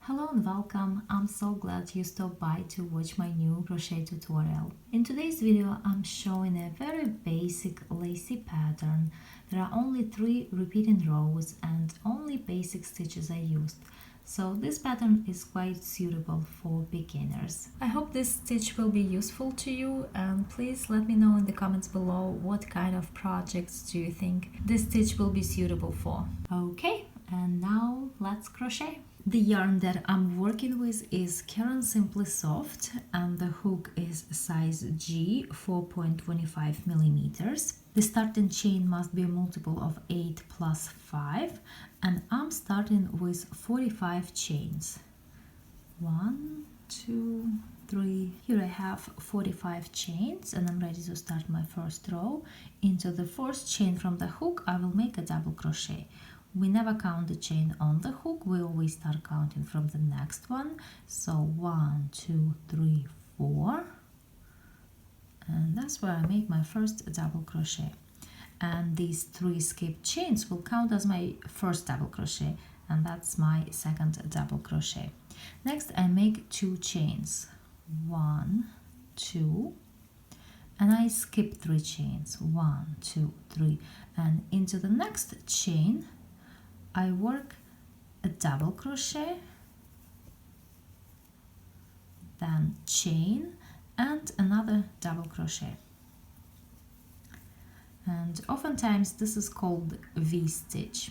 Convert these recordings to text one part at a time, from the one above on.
Hello and welcome. I'm so glad you stopped by to watch my new crochet tutorial. In today's video I'm showing a very basic lacy pattern. There are only 3 repeating rows and only basic stitches I used. So this pattern is quite suitable for beginners. I hope this stitch will be useful to you, and please let me know in the comments below what kind of projects do you think this stitch will be suitable for. Okay, and now let's crochet. The yarn that I'm working with is Caron Simply Soft, and the hook is size G, 4.25 millimeters. The starting chain must be a multiple of 8 plus 5, and I'm starting with 45 chains. 1, 2, 3. Here I have 45 chains, and I'm ready to start my first row. Into the first chain from the hook I will make a double crochet. We never count the chain on the hook, we always start counting from the next one. So 1, 2, 3, 4, and that's where I make my first double crochet. And these 3 skipped chains will count as my first double crochet, and that's my second double crochet. Next I make 2 chains, 1, 2, and I skip 3 chains, 1, 2, 3, and into the next chain I work a double crochet, then chain and another double crochet. And oftentimes this is called V-stitch.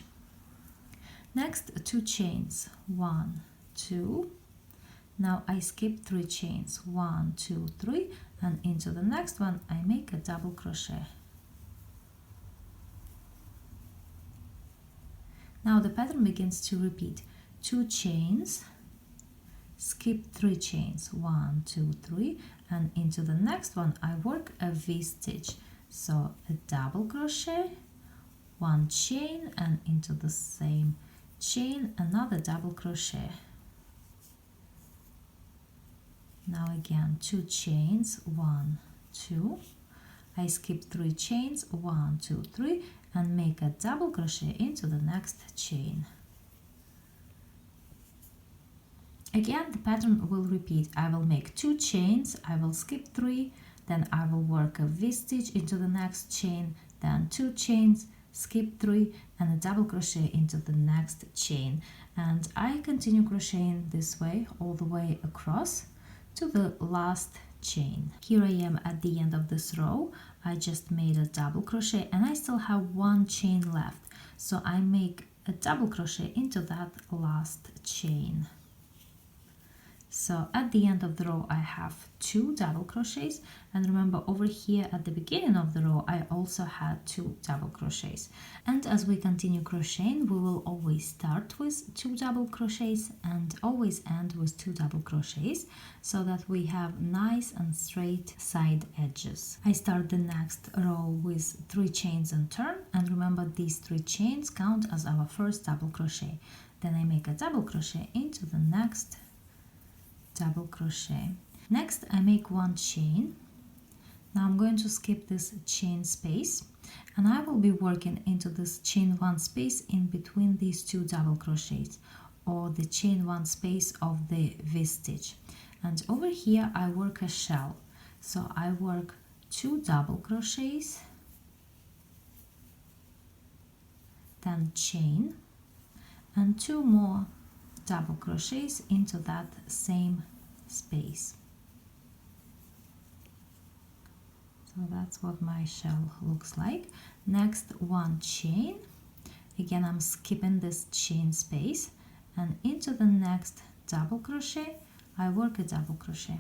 Next 2 chains, 1, 2. Now I skip 3 chains, 1, 2, 3, and into the next one I make a double crochet. Now the pattern begins to repeat. 2 chains, skip 3 chains, 1, 2, 3, and into the next one I work a V-stitch. So a double crochet, 1 chain, and into the same chain another double crochet. Now again 2 chains, 1, 2. I skip 3 chains, 1, 2, 3, and make a double crochet into the next chain. Again, the pattern will repeat. I will make 2 chains, I will skip 3, then I will work a V-stitch into the next chain, then 2 chains, skip 3, and a double crochet into the next chain. And I continue crocheting this way all the way across to the last chain. Here I am at the end of this row. I just made a double crochet and I still have 1 chain left, so I make a double crochet into that last chain. So at the end of the row I have 2 double crochets, and remember over here at the beginning of the row I also had 2 double crochets. And as we continue crocheting we will always start with 2 double crochets and always end with 2 double crochets, so that we have nice and straight side edges. I start the next row with 3 chains and turn, and remember these 3 chains count as our first double crochet. Then I make a double crochet into the next double crochet. Next I make 1 chain. Now I'm going to skip this chain space, and I will be working into this chain 1 space in between these 2 double crochets, or the chain 1 space of the V-stitch. And over here I work a shell, so I work 2 double crochets, then chain, and 2 more double crochets into that same space. So that's what my shell looks like. Next 1 chain. Again I'm skipping this chain space, and into the next double crochet I work a double crochet.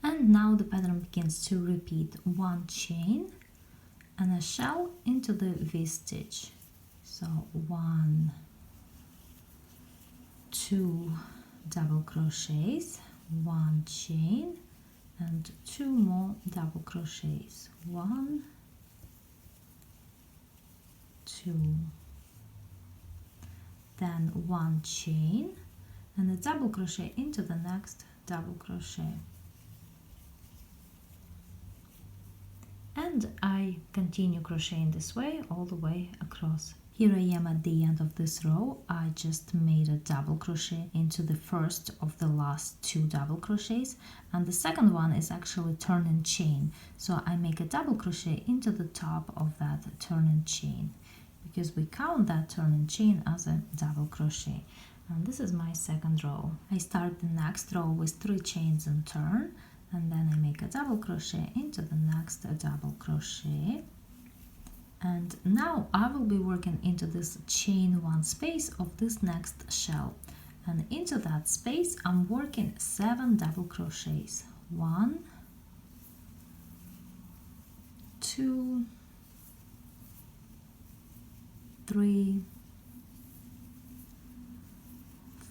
And now the pattern begins to repeat. 1 chain and a shell into the V-stitch. So 1, 2 double crochets, 1 chain, and 2 more double crochets. 1, 2, then 1 chain and a double crochet into the next double crochet. And I continue crocheting this way all the way across. Here I am at the end of this row. I just made a double crochet into the first of the last 2 double crochets, and the second one is actually turn and chain. So I make a double crochet into the top of that turn and chain, because we count that turn and chain as a double crochet. And this is my second row. I start the next row with 3 chains and turn, and then I make a double crochet into the next double crochet. And now I will be working into this chain 1 space of this next shell, and into that space I'm working 7 double crochets. 1, 2, 3,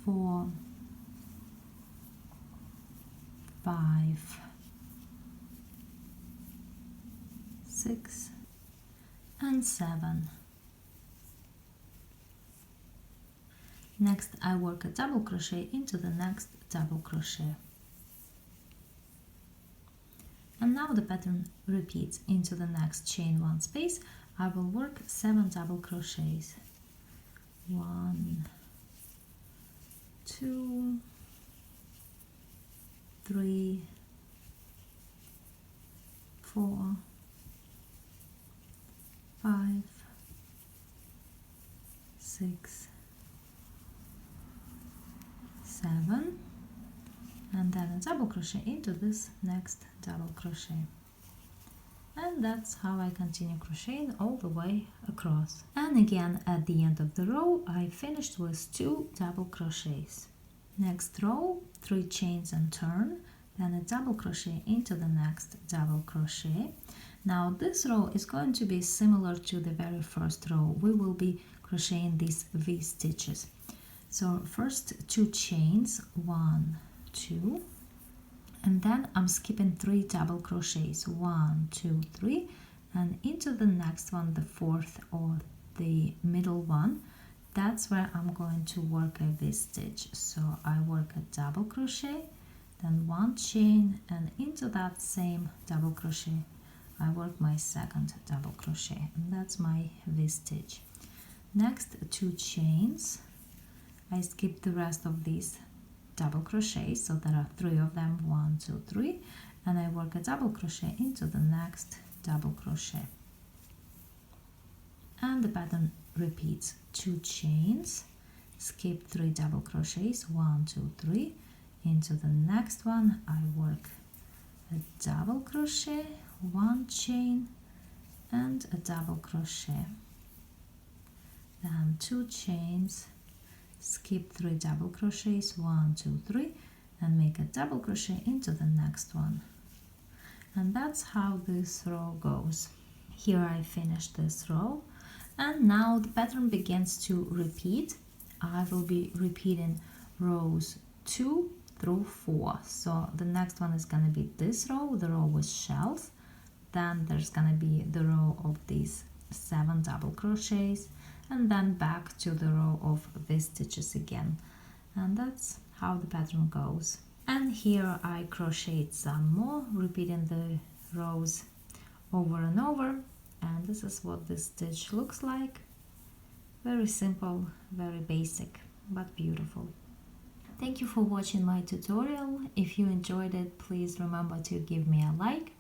4, 5, 6, and 7. Next I work a double crochet into the next double crochet. And now the pattern repeats. Into the next chain 1 space I will work 7 double crochets. 1, 2, 3, 4, 5, 6, 7, and then a double crochet into this next double crochet. And that's how I continue crocheting all the way across. And again at the end of the row I finished with 2 double crochets. Next row, 3 chains and turn, then a double crochet into the next double crochet. Now this row is going to be similar to the very first row. We will be crocheting these V stitches. So first 2 chains, 1, 2, and then I'm skipping 3 double crochets, 1, 2, 3, and into the next one, the 4th or the middle one, that's where I'm going to work a V stitch. So I work a double crochet, then 1 chain, and into that same double crochet I work my second double crochet, and that's my V stitch. Next 2 chains, I skip the rest of these double crochets, so there are 3 of them, 1, 2, 3, and I work a double crochet into the next double crochet. And the pattern repeats. 2 chains, skip 3 double crochets, 1, 2, 3, into the next one I work a double crochet, 1 chain, and a double crochet. Then 2 chains, skip 3 double crochets, 1, 2, 3, and make a double crochet into the next one. And that's how this row goes. Here I finished this row, and now the pattern begins to repeat. I will be repeating rows 2 through 4. So the next one is going to be this row, the row with shells. Then there's going to be the row of these 7 double crochets, and then back to the row of V stitches again. And that's how the pattern goes. And here I crocheted some more, repeating the rows over and over, and this is what this stitch looks like. Very simple, very basic, but beautiful. Thank you for watching my tutorial. If you enjoyed it, please remember to give me a like,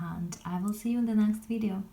and I will see you in the next video.